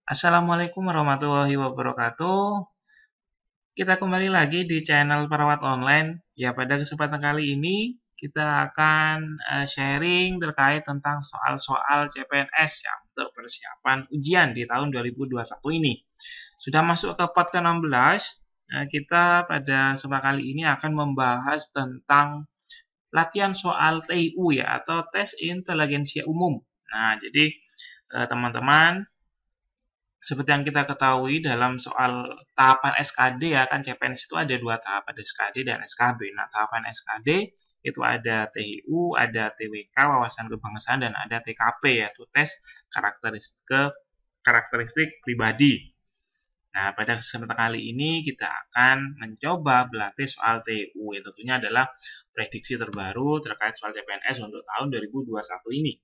Assalamualaikum warahmatullahi wabarakatuh. Kita kembali lagi di channel Perawat Online. Ya, pada kesempatan kali ini kita akan sharing terkait tentang soal-soal CPNS ya untuk persiapan ujian di tahun 2021 ini. Sudah masuk ke part ke-16. Kita pada kesempatan kali ini akan membahas tentang latihan soal TIU ya atau tes inteligensia umum. Nah, jadi teman-teman, seperti yang kita ketahui dalam soal tahapan SKD ya kan CPNS itu ada dua tahap, ada SKD dan SKB. Nah, tahapan SKD itu ada TIU, ada TWK, wawasan kebangsaan, dan ada TKP yaitu tes karakteristik pribadi. Nah, pada kesempatan kali ini kita akan mencoba berlatih soal TIU. Yang tentunya adalah prediksi terbaru terkait soal CPNS untuk tahun 2021 ini.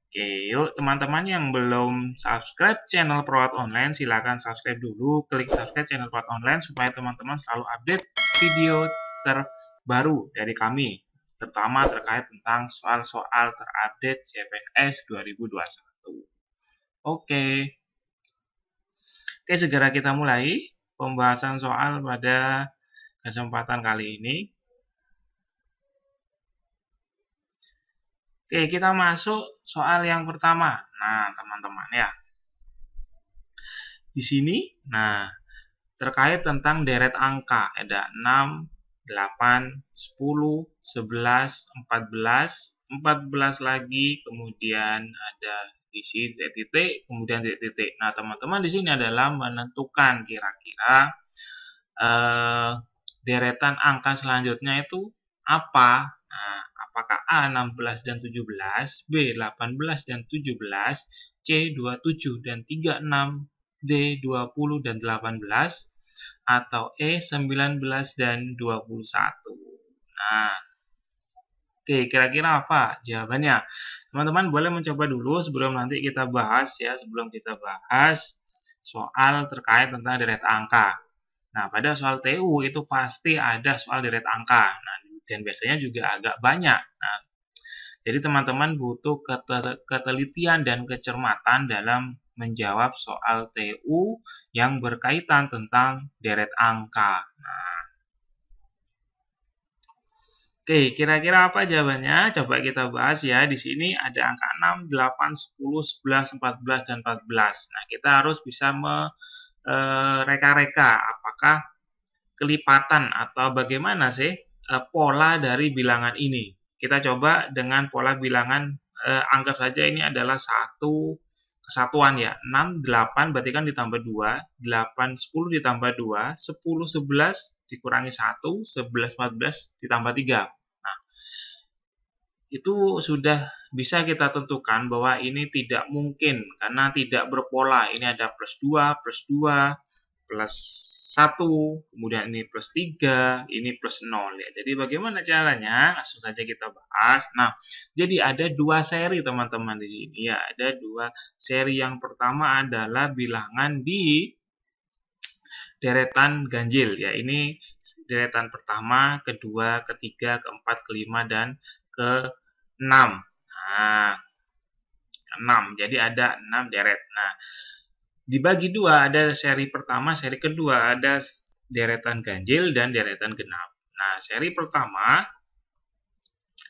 Oke, yuk teman-teman yang belum subscribe channel Perawat Online, silakan subscribe dulu, klik subscribe channel Perawat Online supaya teman-teman selalu update video terbaru dari kami, terutama terkait tentang soal-soal terupdate CPNS 2021. Oke, segera kita mulai pembahasan soal pada kesempatan kali ini. Oke, kita masuk soal yang pertama. Nah, teman-teman ya. Di sini, nah, terkait tentang deret angka, ada 6, 8, 10, 11, 14 lagi, kemudian ada isi titik, kemudian titik. Nah, teman-teman di sini adalah menentukan kira-kira deretan angka selanjutnya itu apa. Nah, apakah A 16 dan 17, B 18 dan 17, C 27 dan 36, D 20 dan 18, atau E 19 dan 21. Nah, oke, kira-kira apa jawabannya? Teman-teman boleh mencoba dulu sebelum nanti kita bahas ya, sebelum kita bahas soal terkait tentang deret angka. Nah, pada soal TU itu pasti ada soal deret angka. Nah, dan biasanya juga agak banyak. Nah, jadi teman-teman butuh ketelitian dan kecermatan dalam menjawab soal TU yang berkaitan tentang deret angka. Nah, oke, kira-kira apa jawabannya? Coba kita bahas ya. Di sini ada angka 6, 8, 10, 11, 14, dan 14. Nah, kita harus bisa mereka-reka apakah kelipatan atau bagaimana sih pola dari bilangan ini. Kita coba dengan pola bilangan, anggap saja ini adalah satu kesatuan ya. 6, 8 berarti kan ditambah 2, 8, 10 ditambah 2, 10, 11 dikurangi 1, 11, 14 ditambah 3. Nah, itu sudah bisa kita tentukan bahwa ini tidak mungkin karena tidak berpola. Ini ada plus 2, plus 1, kemudian ini plus 3, ini plus 0 ya. Jadi bagaimana caranya? Langsung saja kita bahas. Nah, jadi ada dua seri teman-teman di sini ya. Ada dua seri. Yang pertama adalah bilangan di deretan ganjil ya. Ini deretan pertama, kedua, ketiga, keempat, kelima, dan ke-6. Nah, 6. Jadi ada 6 deret. Nah, dibagi dua, ada seri pertama, seri kedua, ada deretan ganjil dan deretan genap. Nah, seri pertama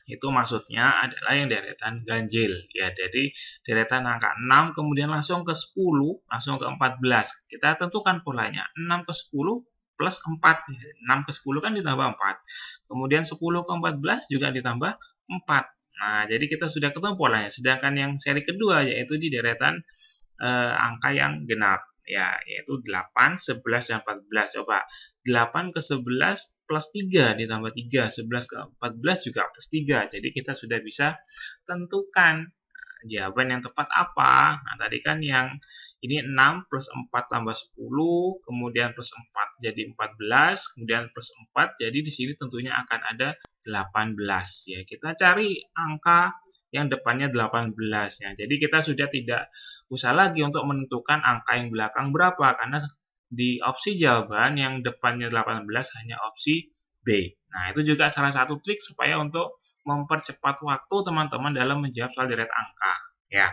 itu maksudnya adalah yang deretan ganjil ya. Jadi deretan angka 6 kemudian langsung ke 10, langsung ke 14. Kita tentukan polanya. 6 ke 10 plus 4. 6 ke 10 kan ditambah 4. Kemudian 10 ke 14 juga ditambah 4. Nah, jadi kita sudah ketemu polanya. Sedangkan yang seri kedua yaitu di deretan angka yang genap ya, yaitu 8, 11, dan 14. Coba 8 ke 11 plus 3 ditambah 3, 11 ke 14 juga plus 3. Jadi kita sudah bisa tentukan jawaban yang tepat apa. Nah, tadi kan yang ini 6 plus 4 tambah 10, kemudian plus 4 jadi 14, kemudian plus 4, jadi di sini tentunya akan ada 18 ya. Kita cari angka yang depannya 18 ya. Jadi kita sudah tidak usah lagi untuk menentukan angka yang belakang berapa karena di opsi jawaban yang depannya 18 hanya opsi B. Nah, itu juga salah satu trik supaya untuk mempercepat waktu teman-teman dalam menjawab soal deret angka ya.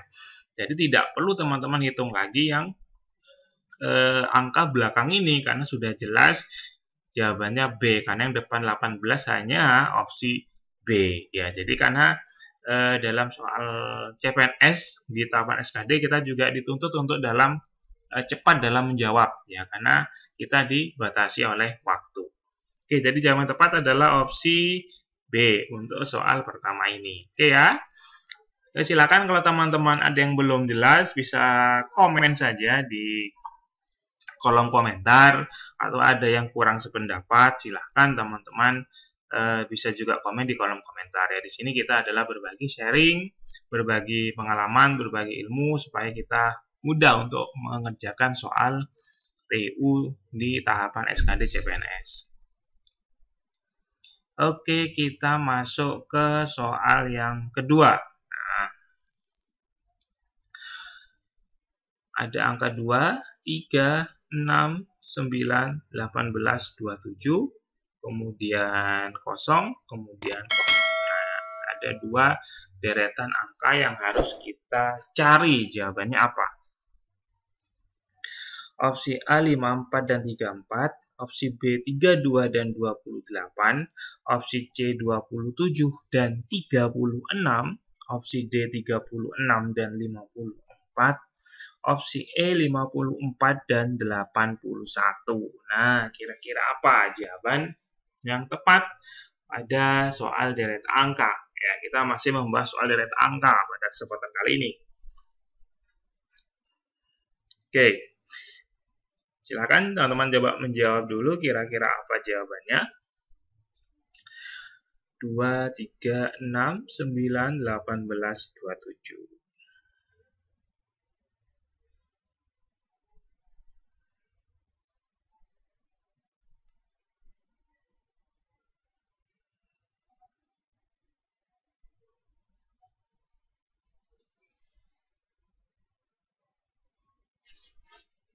Jadi tidak perlu teman-teman hitung lagi yang angka belakang ini karena sudah jelas jawabannya B, karena yang depan 18 hanya opsi B ya. Jadi karena dalam soal CPNS di tahapan SKD kita juga dituntut untuk cepat dalam menjawab ya, karena kita dibatasi oleh waktu. Oke, jadi jawaban tepat adalah opsi B untuk soal pertama ini. Oke ya. Silakan kalau teman-teman ada yang belum jelas bisa komen saja di kolom komentar, atau ada yang kurang sependapat silahkan teman-teman bisa juga komen di kolom komentar ya. Di sini kita adalah berbagi sharing, berbagi pengalaman, berbagi ilmu supaya kita mudah untuk mengerjakan soal TU di tahapan SKD CPNS. Oke, kita masuk ke soal yang kedua. Nah, ada angka 2, 3, 6, 9, 18, 27, kemudian 0, kemudian 0. Nah, ada 2 deretan angka yang harus kita cari jawabannya apa. Opsi A 54 dan 34, opsi B 32 dan 28, opsi C 27 dan 36, opsi D 36 dan 54, opsi E 54 dan 81. Nah, kira-kira apa jawaban yang tepat pada soal deret angka? Ya, kita masih membahas soal deret angka pada kesempatan kali ini. Oke. Silakan teman-teman coba menjawab dulu kira-kira apa jawabannya. 2, 3, 6, 9, 18, 27.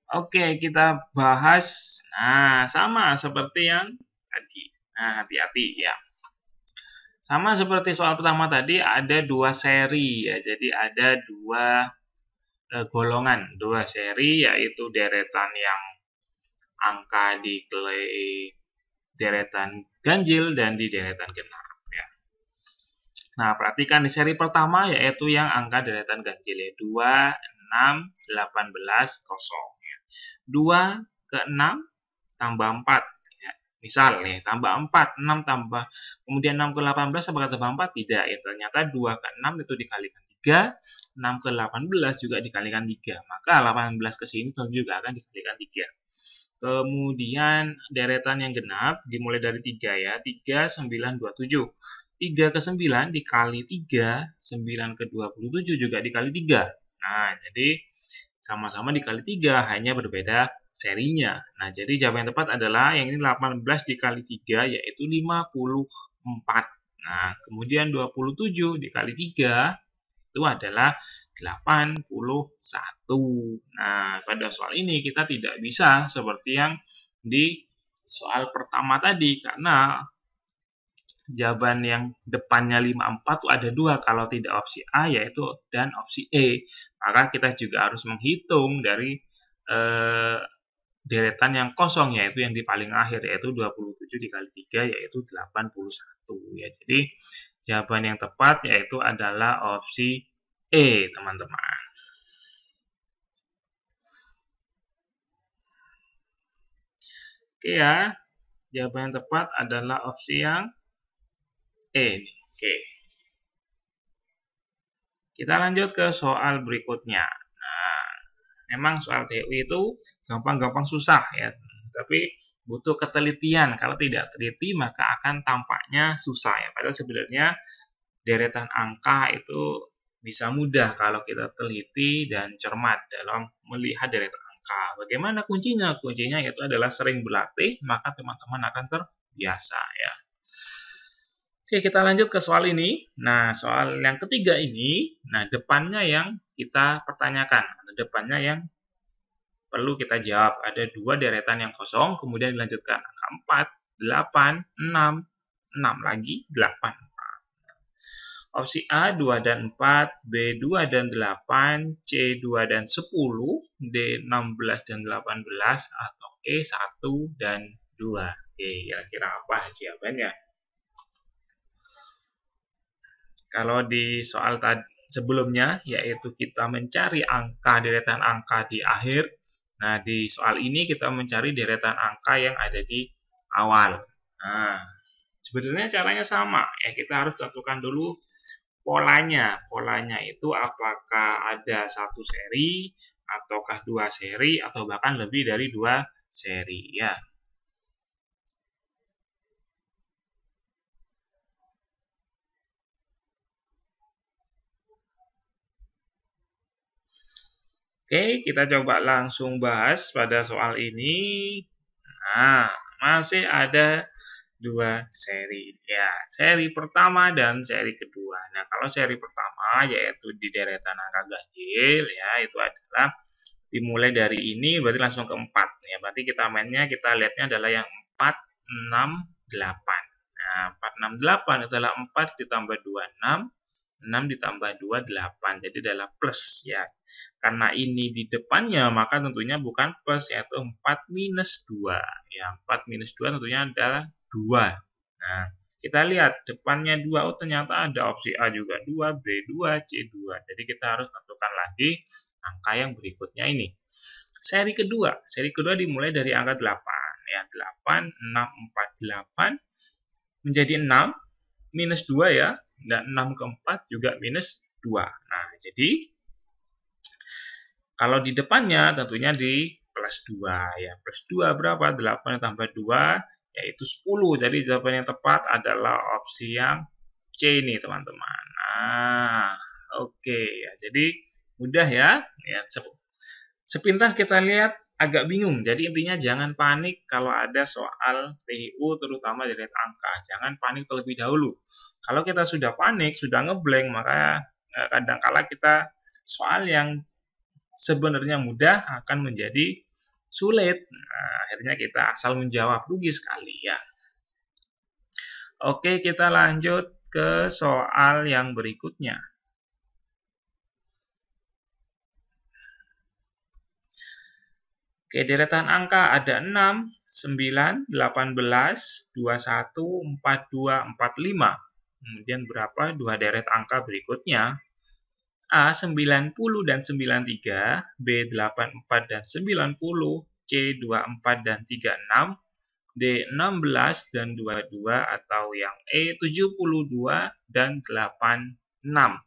Oke, kita bahas. Nah, sama seperti yang tadi. Nah, hati-hati ya. Sama seperti soal pertama tadi, ada 2 seri ya. Jadi ada 2 golongan, 2 seri, yaitu deretan yang angka di deretan ganjil dan di deretan genap ya. Nah, perhatikan di seri pertama yaitu yang angka deretan ganjil ya. 2, 6, 18, 0. 2 ke 6 tambah 4 ya. Misal nih, tambah 4, 6 tambah, kemudian 6 ke 18 apakah tambah 4? Tidak ya. Ternyata 2 ke 6 itu dikalikan 3, 6 ke 18 juga dikalikan 3. Maka 18 ke sini juga akan dikalikan 3. Kemudian deretan yang genap dimulai dari 3 ya. 3, 9, 27. 3 ke 9 dikali 3, 9 ke 27 juga dikali 3. Nah, jadi sama-sama dikali 3, hanya berbeda serinya. Nah, jadi jawaban yang tepat adalah yang ini 18 dikali 3, yaitu 54. Nah, kemudian 27 dikali 3, itu adalah 81. Nah, pada soal ini kita tidak bisa seperti yang di soal pertama tadi, karena jawaban yang depannya 54 itu ada 2, kalau tidak opsi A yaitu dan opsi E. Maka kita juga harus menghitung dari deretan yang kosong yaitu yang di paling akhir yaitu 27 dikali 3 yaitu 81 ya. Jadi jawaban yang tepat yaitu adalah opsi E, teman-teman. Oke ya. Jawaban yang tepat adalah opsi yang E. Oke. Kita lanjut ke soal berikutnya. Nah, memang soal TU itu gampang-gampang susah ya, tapi butuh ketelitian. Kalau tidak teliti maka akan tampaknya susah ya. Padahal sebenarnya deretan angka itu bisa mudah kalau kita teliti dan cermat dalam melihat deretan angka. Bagaimana kuncinya? Kuncinya itu adalah sering berlatih, maka teman-teman akan terbiasa ya. Oke, kita lanjut ke soal ini. Nah, soal yang ketiga ini, nah depannya yang kita pertanyakan. Depannya yang perlu kita jawab. Ada 2 deretan yang kosong, kemudian dilanjutkan angka 4, 8, 6, 6 lagi, 8. Opsi A 2 dan 4, B 2 dan 8, C 2 dan 10, D 16 dan 18, atau E 1 dan 2. Oke, kira-kira apa jawabannya? Kalau di soal tadi sebelumnya, yaitu kita mencari angka deretan angka di akhir. Nah, di soal ini kita mencari deretan angka yang ada di awal. Nah, sebenarnya caranya sama. Ya, kita harus tentukan dulu polanya. Polanya itu apakah ada satu seri, ataukah dua seri, atau bahkan lebih dari dua seri. Ya. Oke, kita coba langsung bahas pada soal ini. Nah, masih ada dua seri. Ya, seri pertama dan seri kedua. Nah, kalau seri pertama yaitu di deretan angka ganjil, ya, itu adalah dimulai dari ini berarti langsung ke 4. Ya, berarti kita mainnya, kita lihatnya adalah yang 4, 6, 8. Nah, 4, 6, 8 adalah 4 ditambah 2, 6 ditambah 2, 8. Jadi adalah plus, ya. Karena ini di depannya, maka tentunya bukan plus, yaitu 4 minus 2. Ya, 4 minus 2 tentunya adalah 2. Nah, kita lihat depannya 2, oh ternyata ada opsi A juga 2, B 2, C 2. Jadi kita harus tentukan lagi angka yang berikutnya ini. Seri kedua dimulai dari angka 8. Ya, 8, 6, 4, 8 menjadi 6, minus 2 ya. Dan 6 ke 4 juga minus 2. Nah, jadi kalau di depannya tentunya di plus 2 ya. Plus 2 berapa? 8 tambah 2 yaitu 10. Jadi jawaban yang tepat adalah opsi yang C ini, teman-teman. Nah, oke ya. Jadi mudah ya. Ya, sepintas kita lihat agak bingung. Jadi intinya jangan panik kalau ada soal TIU terutama dari angka. Jangan panik terlebih dahulu. Kalau kita sudah panik, sudah ngeblank, maka kadang-kala kita soal yang sebenarnya mudah akan menjadi sulit. Nah, akhirnya kita asal menjawab, rugi sekali ya. Oke, kita lanjut ke soal yang berikutnya. Oke, deretan angka ada 6, 9, 18, 21, 42, 45. Kemudian berapa? Dua deret angka berikutnya. A 90 dan 93, B 84 dan 90, C 24 dan 36, D 16 dan 22, atau yang E 72 dan 86.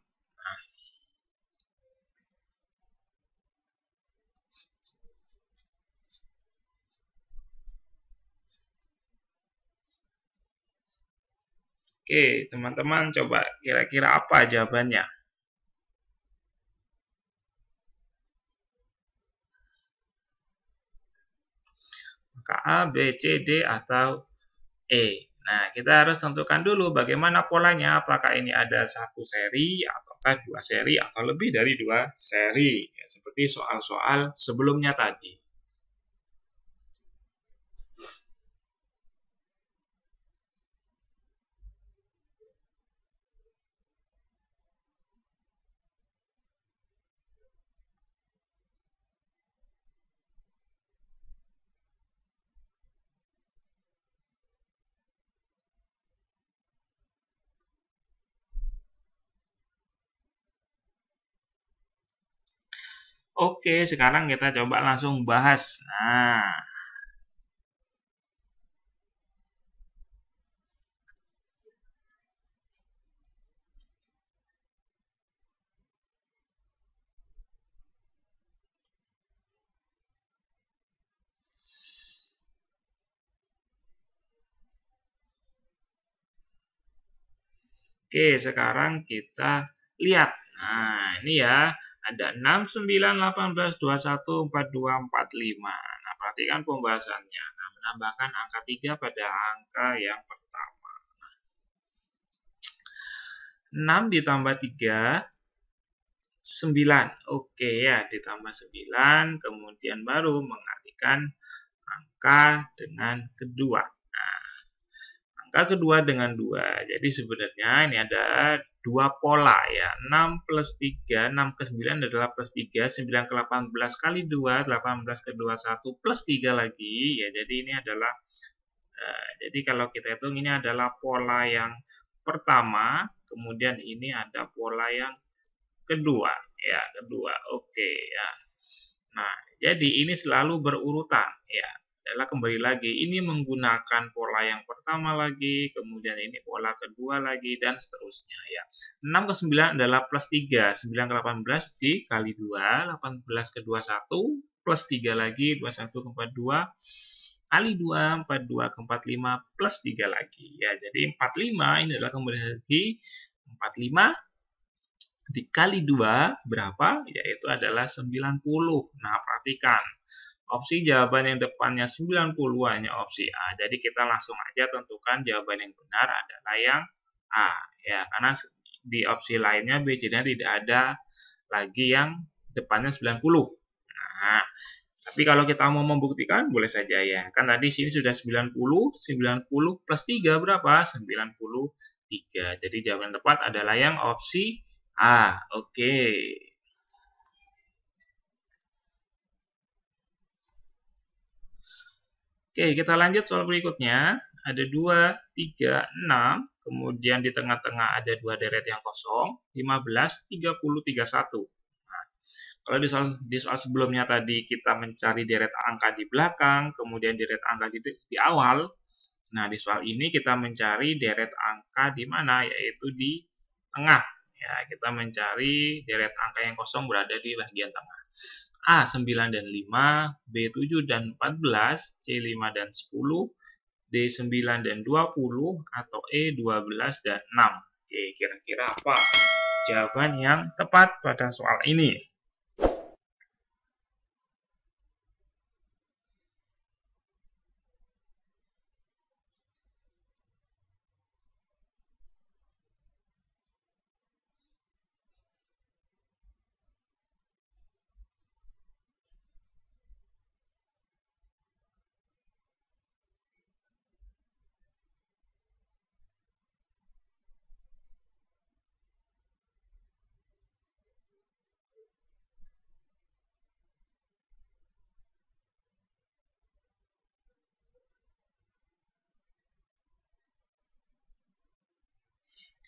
Oke, teman-teman coba kira-kira apa jawabannya? Maka A, B, C, D, atau E. Nah, kita harus tentukan dulu bagaimana polanya. Apakah ini ada satu seri, ataukah dua seri, atau lebih dari dua seri. Ya, seperti soal-soal sebelumnya tadi. Oke, sekarang kita coba langsung bahas. Nah, oke, sekarang kita lihat. Nah, ini ya, ada 6, 9, 18, 21, 42, 45. Nah, perhatikan pembahasannya. Nah, menambahkan angka 3 pada angka yang pertama. 6 ditambah 3, 9. Oke ya, ditambah 9, kemudian baru mengalihkan angka dengan kedua. Angka kedua dengan 2. Jadi sebenarnya ini ada dua pola ya. 6 plus 3, 6 ke 9 adalah plus 3, 9 ke 18 kali 2, 18 ke 21 plus 3 lagi. Ya, jadi ini adalah, jadi kalau kita hitung ini adalah pola yang pertama, kemudian ini ada pola yang kedua. Ya, kedua. Oke ya. Nah, jadi ini selalu berurutan ya. Adalah kembali lagi ini menggunakan pola yang pertama lagi, kemudian ini pola kedua lagi dan seterusnya ya. 6 ke 9 adalah plus 3, 9 ke 18 dikali 2, 18 ke 21 plus 3 lagi, 21 ke 42 kali 2, 42 ke 45 plus 3 lagi ya. Jadi 45 ini adalah kembali lagi 45 dikali 2 berapa? Yaitu adalah 90. Nah, perhatikan. Opsi jawaban yang depannya 90 hanya opsi A. Jadi kita langsung aja tentukan jawaban yang benar adalah yang A. Ya, karena di opsi lainnya B, C-nya tidak ada lagi yang depannya 90. Nah, tapi kalau kita mau membuktikan boleh saja ya. Kan tadi sini sudah 90, 90 plus 3 berapa? 93. Jadi jawaban yang tepat adalah yang opsi A. Oke. Oke, kita lanjut soal berikutnya. Ada 2, 3, 6. Kemudian di tengah-tengah ada dua deret yang kosong. 15, 30, 31. Nah, kalau di soal sebelumnya tadi kita mencari deret angka di belakang, kemudian deret angka di awal. Nah, di soal ini kita mencari deret angka di mana? Yaitu di tengah. Ya, kita mencari deret angka yang kosong berada di bagian tengah. A 9 dan 5, B 7 dan 14, C 5 dan 10, D 9 dan 20, atau E 12 dan 6. Oke, kira-kira apa jawaban yang tepat pada soal ini?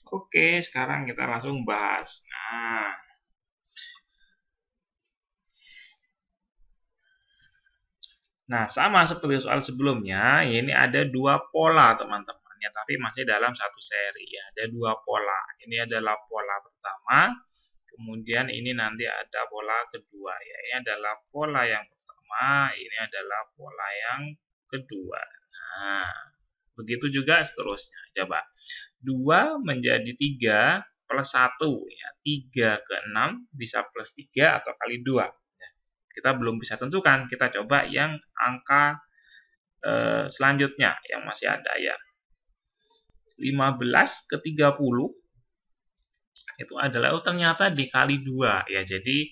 Oke, sekarang kita langsung bahas. Nah, sama seperti soal sebelumnya, ini ada dua pola teman-teman ya, tapi masih dalam satu seri ya. Ada dua pola. Ini adalah pola pertama, kemudian ini nanti ada pola kedua ya. Ini adalah pola yang pertama, ini adalah pola yang kedua. Nah, begitu juga seterusnya. Coba. 2 menjadi 3 plus 1 ya. 3 ke 6 bisa plus 3 atau kali 2. Kita belum bisa tentukan, kita coba yang angka selanjutnya yang masih ada ya. 15 ke 30 itu adalah ternyata dikali 2 ya. Jadi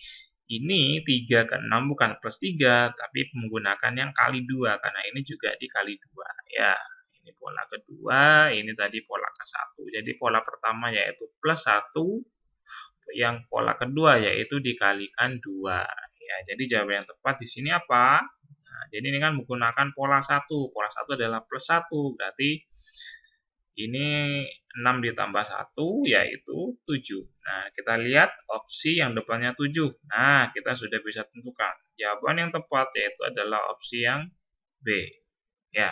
ini 3 ke 6 bukan plus 3 tapi menggunakan yang kali 2 karena ini juga dikali 2 ya. Ini pola kedua, ini tadi pola ke-1. Jadi pola pertama yaitu plus 1, yang pola kedua yaitu dikalikan 2. Ya, jadi jawaban yang tepat di sini apa? Nah, jadi ini kan menggunakan pola 1. Pola 1 adalah plus 1. Berarti ini 6 ditambah 1 yaitu 7. Nah, kita lihat opsi yang depannya 7. Nah, kita sudah bisa tentukan. Jawaban yang tepat yaitu adalah opsi yang B. Ya.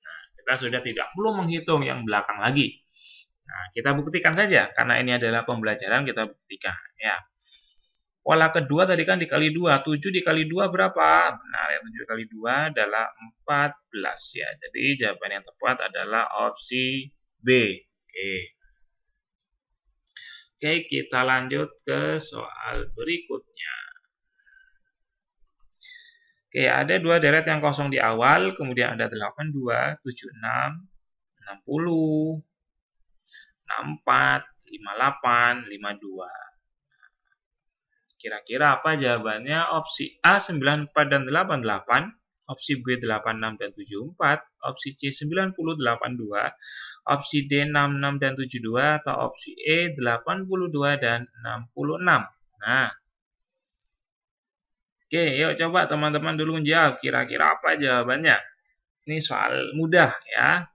Nah, kita sudah tidak perlu menghitung yang belakang lagi. Nah, kita buktikan saja karena ini adalah pembelajaran, kita buktikan ya. Pola kedua tadi kan dikali 2, 7 dikali 2 berapa? Benar ya, 7 kali 2 adalah 14 ya. Jadi jawaban yang tepat adalah opsi B. Oke, kita lanjut ke soal berikutnya. Oke, ada dua deret yang kosong di awal, kemudian ada 82, 76, 60, 64, 58, 52. Kira-kira apa jawabannya? Opsi A 94 dan 88, opsi B 86 dan 74, opsi C 90 82, opsi D 66 dan 72, atau opsi E 82 dan 66. Nah, oke, yuk coba teman-teman dulu menjawab. Kira-kira apa jawabannya? Ini soal mudah ya.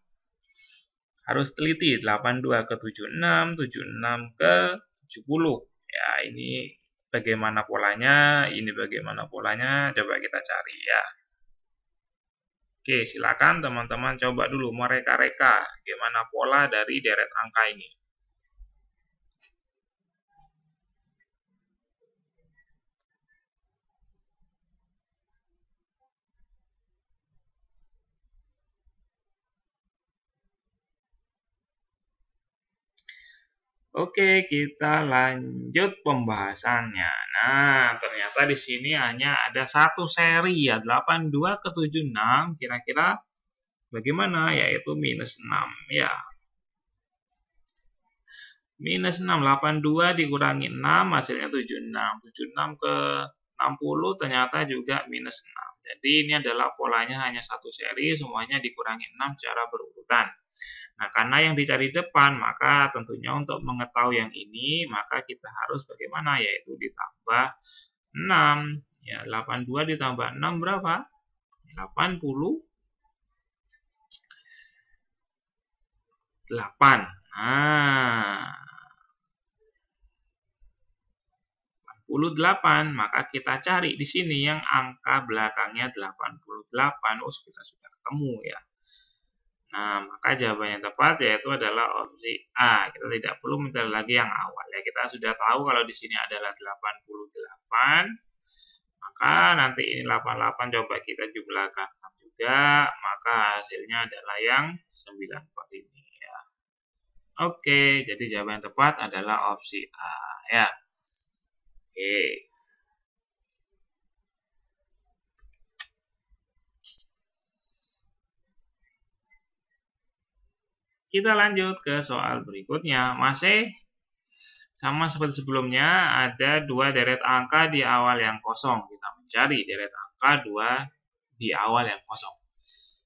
Harus teliti. 82 ke 76, 76 ke 70. Ya, ini bagaimana polanya, ini bagaimana polanya, coba kita cari ya. Oke, silakan teman-teman coba dulu mereka-reka bagaimana pola dari deret angka ini. Oke, kita lanjut pembahasannya. Nah, ternyata di sini hanya ada satu seri ya, 82 ke 76. Kira-kira bagaimana? Yaitu minus 6 ya. Minus 6, 82 dikurangi 6, hasilnya 76. 76 ke 60 ternyata juga minus 6. Jadi ini adalah polanya hanya satu seri, semuanya dikurangi 6 secara berurutan. Nah, karena yang dicari depan, maka tentunya untuk mengetahui yang ini, maka kita harus bagaimana? Yaitu ditambah 6. Ya, 82 ditambah 6 berapa? 88. Nah, 88, maka kita cari di sini yang angka belakangnya 88. Oh, kita sudah ketemu ya. Nah, maka jawaban yang tepat yaitu adalah opsi A. Kita tidak perlu mencari lagi yang awal ya. Kita sudah tahu kalau di sini adalah 88. Maka nanti ini 88 coba kita jumlahkan juga, maka hasilnya adalah yang 94 ini ya. Oke, jadi jawaban yang tepat adalah opsi A ya. Oke. Kita lanjut ke soal berikutnya. Masih sama seperti sebelumnya, ada dua deret angka di awal yang kosong. Kita mencari deret angka 2 di awal yang kosong.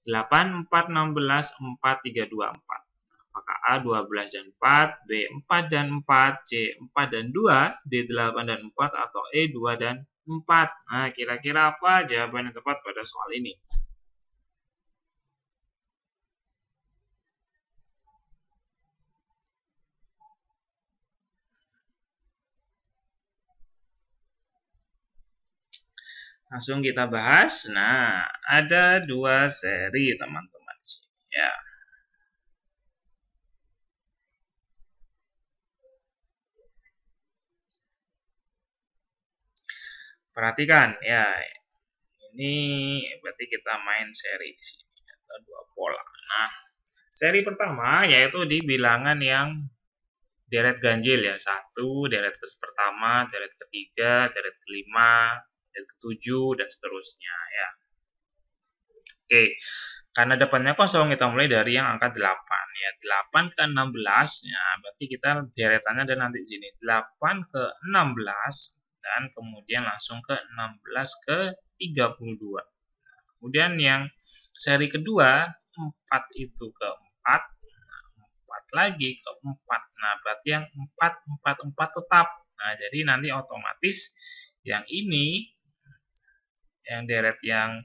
8, 4, 16, 4, 3, 2, 4. Apakah A 12 dan 4, B 4 dan 4, C 4 dan 2, D 8 dan 4, atau E 2 dan 4. Nah, kira-kira apa jawaban yang tepat pada soal ini? Langsung kita bahas. Nah, ada dua seri teman-teman ya. Perhatikan ya. Ini berarti kita main seri di sini atau dua pola. Nah, seri pertama yaitu di bilangan yang deret ganjil ya. 1, deret pertama, deret ketiga, deret kelima, deret ketujuh, dan seterusnya ya. Oke, karena depannya kosong, kita mulai dari yang angka 8 ya. 8 ke 16 ya, berarti kita deretannya ada nanti di sini 8 ke 16 dan kemudian langsung ke 16 ke 32. Nah, kemudian yang seri kedua 4 itu ke 4, 4 lagi ke 4. Nah, berarti yang 4 4 4 tetap. Nah, jadi nanti otomatis yang ini yang deret yang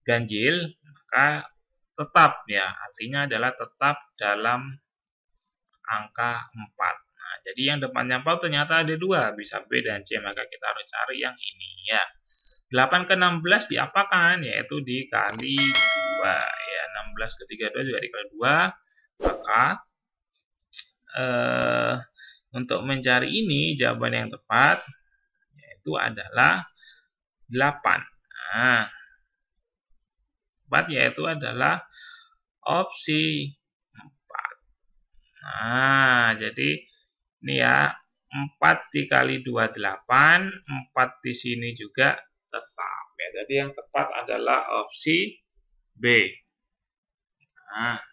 ganjil maka tetap ya, artinya adalah tetap dalam angka 4. Nah, jadi yang depannya 4 ternyata ada 2, bisa B dan C, maka kita harus cari yang ini ya. 8 ke 16 diapakan? Yaitu dikali 2 ya, 16 ke 32 juga dikali 2, maka untuk mencari ini jawaban yang tepat yaitu adalah 8. Nah, 4 yaitu adalah opsi 4. Nah, jadi ini ya 4 dikali 2 8, 4 di sini juga tetap ya. Jadi yang tepat adalah opsi B. Nah,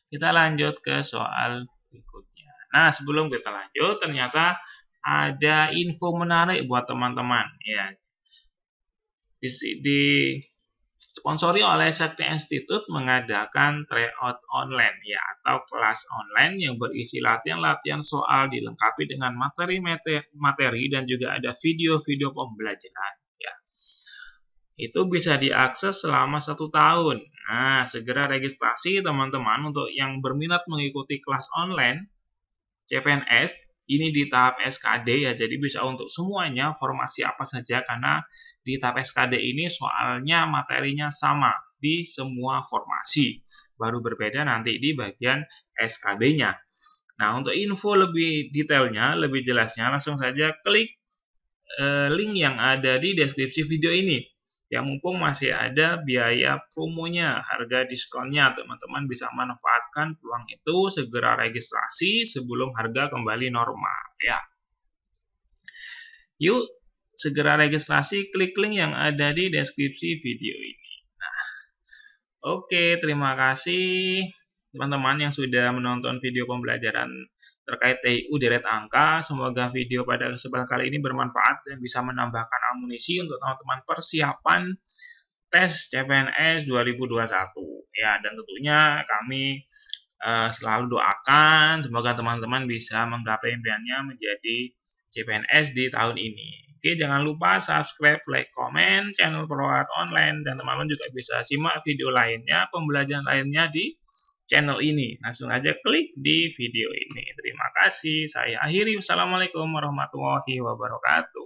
kita lanjut ke soal berikutnya. Nah, sebelum kita lanjut ternyata ada info menarik buat teman-teman ya. di sponsori oleh Sakti Institute mengadakan tryout online ya atau kelas online yang berisi latihan-latihan soal dilengkapi dengan materi dan juga ada video-video pembelajaran ya. Itu bisa diakses selama 1 tahun. Nah, segera registrasi teman-teman untuk yang berminat mengikuti kelas online CPNS ini di tahap SKD ya, jadi bisa untuk semuanya formasi apa saja karena di tahap SKD ini soalnya materinya sama di semua formasi, baru berbeda nanti di bagian SKB-nya. Nah, untuk info lebih detailnya, lebih jelasnya langsung saja klik link yang ada di deskripsi video ini. Ya, mumpung masih ada biaya promonya, harga diskonnya, teman-teman bisa manfaatkan peluang itu, segera registrasi sebelum harga kembali normal ya. Yuk, segera registrasi, klik link yang ada di deskripsi video ini. Nah, oke, terima kasih teman-teman yang sudah menonton video pembelajaran terkait TIU deret angka. Semoga video pada kesempatan kali ini bermanfaat dan bisa menambahkan amunisi untuk teman-teman persiapan tes CPNS 2021 ya, dan tentunya kami selalu doakan semoga teman-teman bisa menggapai impiannya menjadi CPNS di tahun ini. Oke, jangan lupa subscribe, like, komen channel Perawat Online, dan teman-teman juga bisa simak video lainnya, pembelajaran lainnya di channel ini. Langsung aja klik di video ini. Terima kasih. Saya akhiri. Wassalamualaikum warahmatullahi wabarakatuh.